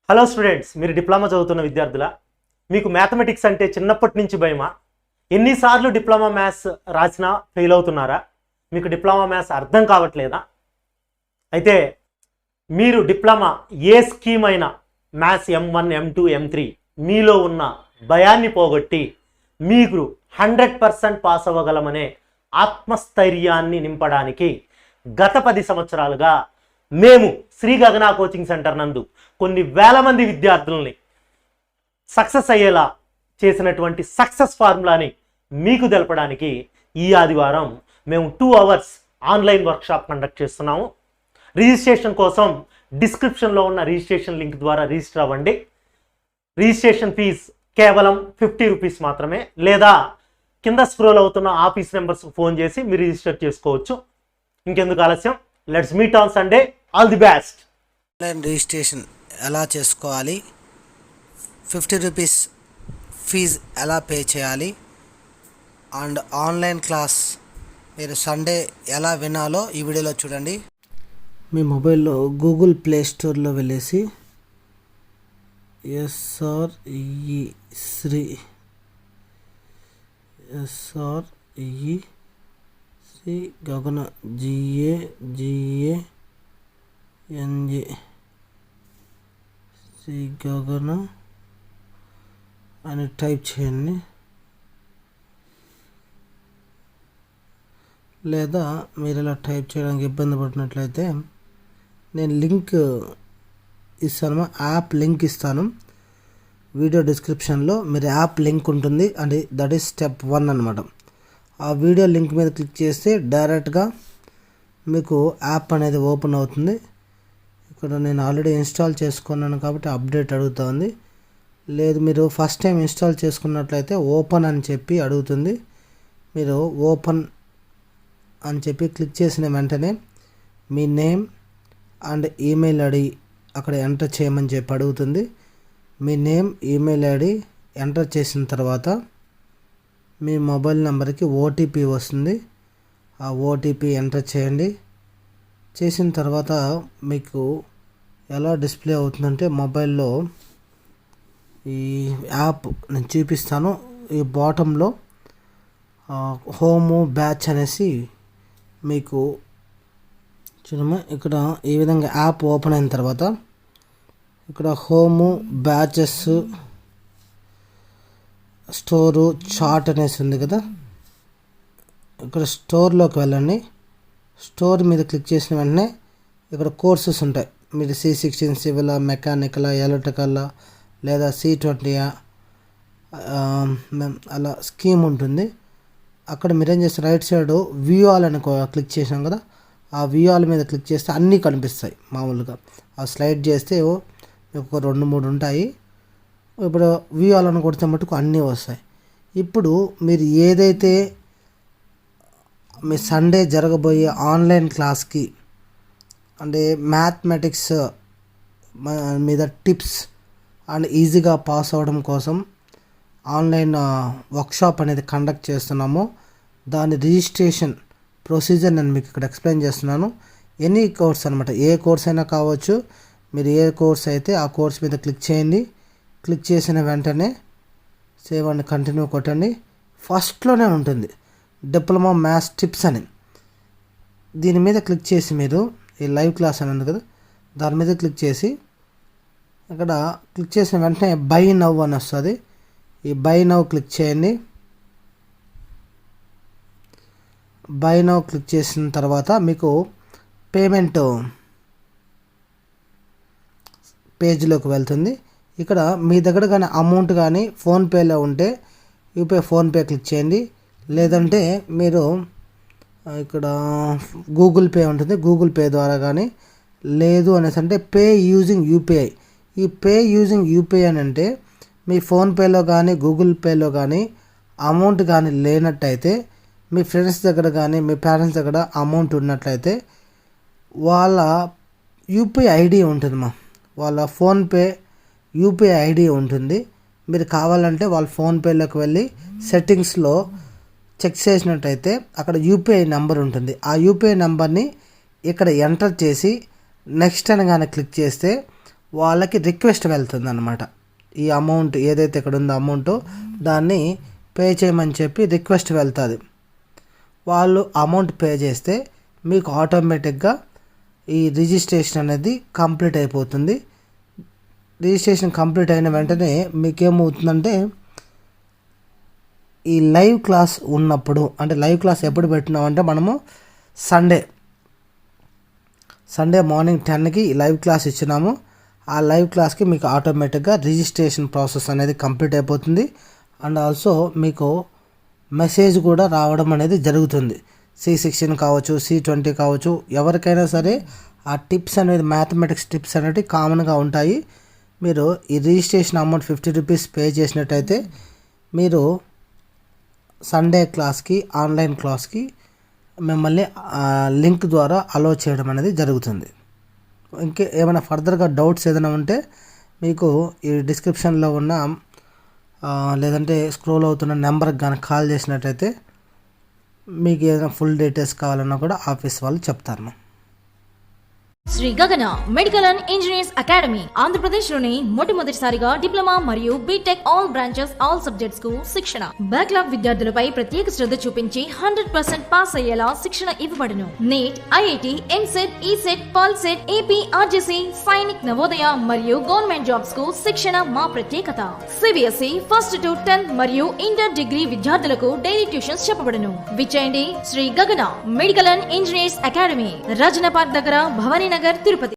Hello students, మీరు diploma చదువుతున్న విద్యార్థుల మీకు మ్యాథమెటిక్స్ అంటే చిన్నప్పటి నుంచి భయమా? ఎన్నిసార్లు డిప్లొమా మ్యాథ్స్ రాసినా ఫెయిల్ అవుతున్నారా? మీకు డిప్లొమా మ్యాథ్స్ అర్థం కావట్లేదా? అయితే మీరు డిప్లొమా ఏ స్కీమ్ అయినా మ్యాథ్స్ M1 M2 M3 మీలో ఉన్న భయాన్ని పోగొట్టి మీకు 100% పాస్ అవ్వగలమనే ఆత్మస్థైర్యాన్ని నింపడానికి గత 10 సంవత్సరాలుగా మేము శ్రీ గగన కోచింగ్ సెంటర్ నందు కొన్ని వేల మంది విద్యార్థులని సక్సెస్ అయ్యేలా చేసినటువంటి సక్సెస్ ఫార్ములాని మీకు తెలపడానికి ఈ ఆదివారం మేము 2 hours ఆన్లైన్ వర్క్షాప్ కండక్ట్ చేస్తున్నాము. రిజిస్ట్రేషన్ కోసం డిస్క్రిప్షన్లో ఉన్న రిజిస్ట్రేషన్ లింక్ ద్వారా రిజిస్టర్ అవ్వండి. రిజిస్ట్రేషన్ ఫీజ్ కేవలం 50 రూపీస్ మాత్రమే, లేదా కింద స్క్రోల్ అవుతున్న ఆఫీస్ నెంబర్స్ ఫోన్ చేసి మీరు రిజిస్టర్ చేసుకోవచ్చు. ఇంకెందుకు ఆలస్యం, let's meet on Sunday. All the best. Online registration ఎలా చేసుకోవాలి, 50 రూపీస్ ఫీజ్ ఎలా పే చేయాలి, అండ్ ఆన్లైన్ క్లాస్ మీరు సండే ఎలా వినాలో ఈ వీడియోలో చూడండి. మీ మొబైల్లో గూగుల్ ప్లే స్టోర్లో వెళ్ళేసి శ్రీ గగన GAGANJ శ్రీ గగన అని టైప్ చేయండి. లేదా మీరు ఇలా టైప్ చేయడానికి ఇబ్బంది పడినట్లయితే నేను లింక్ ఇస్తాను, యాప్ లింక్ ఇస్తాను వీడియో డిస్క్రిప్షన్లో. మీరు యాప్ లింక్ ఉంటుంది అండ్ దట్ ఈస్ స్టెప్ 1 అనమాట. ఆ వీడియో లింక్ మీద క్లిక్ చేస్తే డైరెక్ట్గా మీకు యాప్ అనేది ఓపెన్ అవుతుంది. ఇక్కడ నేను ఆల్రెడీ ఇన్స్టాల్ చేసుకున్నాను కాబట్టి అప్డేట్ అడుగుతుంది. లేదు మీరు ఫస్ట్ టైం ఇన్స్టాల్ చేసుకున్నట్లయితే ఓపెన్ అని చెప్పి అడుగుతుంది. మీరు ఓపెన్ అని చెప్పి క్లిక్ చేసిన వెంటనే మీ నేమ్ అండ్ ఈమెయిల్ ఐడి అక్కడ ఎంటర్ చేయమని చెప్పి అడుగుతుంది. మీ నేమ్ ఈమెయిల్ ఐడి ఎంటర్ చేసిన తర్వాత మీ మొబైల్ నెంబర్కి OTP వస్తుంది. ఆ OTP ఎంటర్ చేయండి. చేసిన తర్వాత మీకు ఎలా డిస్ప్లే అవుతుందంటే మొబైల్లో ఈ యాప్ నేను చూపిస్తాను. ఈ బాటంలో హోము బ్యాచ్ అనేసి మీకు చూడమ్మా, ఇక్కడ ఈ విధంగా యాప్ ఓపెన్ అయిన తర్వాత ఇక్కడ హోము, బ్యాచెస్, స్టోరు, చార్ట్ అనేసి ఉంది కదా. ఇక్కడ స్టోర్లోకి వెళ్ళండి. స్టోర్ మీద క్లిక్ చేసిన వెంటనే ఇక్కడ కోర్సెస్ ఉంటాయి. మీరు C16 సివిల్, మెకానికల్, ఎలక్ట్రికల్ లేదా C20 అలా స్కీమ్ ఉంటుంది. అక్కడ మీరేం చేస్తారు, రైట్ సైడ్ వ్యూ ఆల్ అని క్లిక్ చేసాం కదా, ఆ వ్యూ ఆల్ మీద క్లిక్ చేస్తే అన్నీ కనిపిస్తాయి. మామూలుగా ఆ స్లైడ్ చేస్తే మీకు ఒక 2-3 ఉంటాయి. ఇప్పుడు వ్యూ ఆల్ అని కొడితే మటుకు అన్నీ వస్తాయి. ఇప్పుడు మీరు ఏదైతే మీ సండే జరగబోయే ఆన్లైన్ క్లాస్కి అంటే మ్యాథమెటిక్స్ మీద టిప్స్ అండ్ ఈజీగా పాస్ అవ్వడం కోసం ఆన్లైన్ వర్క్షాప్ అనేది కండక్ట్ చేస్తున్నాము. దాని రిజిస్ట్రేషన్ ప్రొసీజర్ నేను మీకు ఇక్కడ ఎక్స్ప్లెయిన్ చేస్తున్నాను. ఎనీ కోర్స్ అనమాట, ఏ కోర్స్ అయినా కావచ్చు. మీరు ఏ కోర్స్ అయితే ఆ కోర్స్ మీద క్లిక్ చేయండి. క్లిక్ చేసిన వెంటనే సేవ్ అండ్ కంటిన్యూ కొట్టండి. ఫస్ట్లోనే ఉంటుంది డిప్లొమా మ్యాథ్స్ టిప్స్ అని. దీని మీద క్లిక్ చేసి మీరు ఈ లైవ్ క్లాస్ అని ఉంది కదా, దాని మీద క్లిక్ చేసి ఇక్కడ క్లిక్ చేసిన వెంటనే బై నవ్ అని వస్తుంది. ఈ బై నవ్ క్లిక్ చేయండి. బై నవ్ క్లిక్ చేసిన తర్వాత మీకు పేమెంట్ పేజ్లోకి వెళ్తుంది. ఇక్కడ మీ దగ్గర కానీ అమౌంట్ కానీ ఫోన్పేలో ఉంటే ఫోన్పే క్లిక్ చేయండి. లేదంటే మీరు ఇక్కడ గూగుల్ పే ఉంటుంది, గూగుల్ పే ద్వారా కానీ, లేదు అనేసి అంటే పే యూజింగ్ UPI. ఈ పే యూజింగ్ UPI అని అంటే మీ ఫోన్పేలో కానీ గూగుల్ పేలో కానీ అమౌంట్ కానీ లేనట్టయితే, మీ ఫ్రెండ్స్ దగ్గర కానీ మీ పేరెంట్స్ దగ్గర అమౌంట్ ఉన్నట్లయితే వాళ్ళ UPI ID ఉంటుందమ్మా, వాళ్ళ ఫోన్పే UPI ID ఉంటుంది. మీరు కావాలంటే వాళ్ళ ఫోన్పేలోకి వెళ్ళి సెట్టింగ్స్లో చెక్ చేసినట్టయితే అక్కడ UPI నెంబర్ ఉంటుంది. ఆ UPI నెంబర్ని ఇక్కడ ఎంటర్ చేసి నెక్స్ట్ అనగానే క్లిక్ చేస్తే వాళ్ళకి రిక్వెస్ట్ వెళ్తుంది అనమాట. ఈ అమౌంట్ ఏదైతే ఇక్కడ ఉందో అమౌంట్ దాన్ని పే చేయమని చెప్పి రిక్వెస్ట్ వెళ్తుంది. వాళ్ళు అమౌంట్ పే చేస్తే మీకు ఆటోమేటిక్గా ఈ రిజిస్ట్రేషన్ అనేది కంప్లీట్ అయిపోతుంది. రిజిస్ట్రేషన్ కంప్లీట్ అయిన వెంటనే మీకేమవుతుందంటే ఈ లైవ్ క్లాస్ ఉన్నప్పుడు, అంటే లైవ్ క్లాస్ ఎప్పుడు పెట్టినామంటే మనము సండే మార్నింగ్ 10కి లైవ్ క్లాస్ ఇచ్చినాము. ఆ లైవ్ క్లాస్కి మీకు ఆటోమేటిక్గా రిజిస్ట్రేషన్ ప్రాసెస్ అనేది కంప్లీట్ అయిపోతుంది. అండ్ ఆల్సో మీకు మెసేజ్ కూడా రావడం అనేది జరుగుతుంది. C16 కావచ్చు, C20 కావచ్చు, ఎవరికైనా సరే ఆ టిప్స్ అనేది మ్యాథమెటిక్స్ టిప్స్ అనేవి కామన్గా ఉంటాయి. మీరు ఈ రిజిస్ట్రేషన్ అమౌంట్ 50 రూపీస్ పే చేసినట్టయితే మీరు సండే క్లాస్కి, ఆన్లైన్ క్లాస్కి మిమ్మల్ని లింక్ ద్వారా అలో చేయడం అనేది జరుగుతుంది. ఇంకే ఏమైనా ఫర్దర్గా డౌట్స్ ఏదైనా ఉంటే మీకు ఈ డిస్క్రిప్షన్లో ఉన్న లేదంటే స్క్రోల్ అవుతున్న నెంబర్కి కానీ కాల్ చేసినట్టయితే మీకు ఏదైనా ఫుల్ డీటెయిల్స్ కావాలన్నా కూడా ఆఫీస్ వాళ్ళు చెప్తారు. Shri Gagana medical and engineers academy Andhra Pradesh లోని మొట్టమొదటిసారిగా డిప్లొమా మరియు BTech all branches all subjects కు శిక్షణ. బ్యాక్లాగ్ విద్యార్థులపై ప్రత్యేక శ్రద్ధ చూపించి 100% పాస్ అయ్యేలా శిక్షణ ఇవ్వబడును. నీట్, ఐఐటి, ఎంసెట్, ఈసెట్, పల్సెట్, ఏపీ, ఆర్జేసీ, సైనిక్, నవోదయ మరియు గవర్నమెంట్ జాబ్స్ కు శిక్షణ మా ప్రత్యేకత. సిబిఎస్ఈ 1st to 10th మరియు ఇంటర్ డిగ్రీ విద్యార్థులకు డైలీ ట్యూషన్స్ చెప్పబడును. విచ్చేయండి Shri Gagana medical and engineers academy, Rajana park దగ్గర, భవానీ నగర్, తిరుపతి.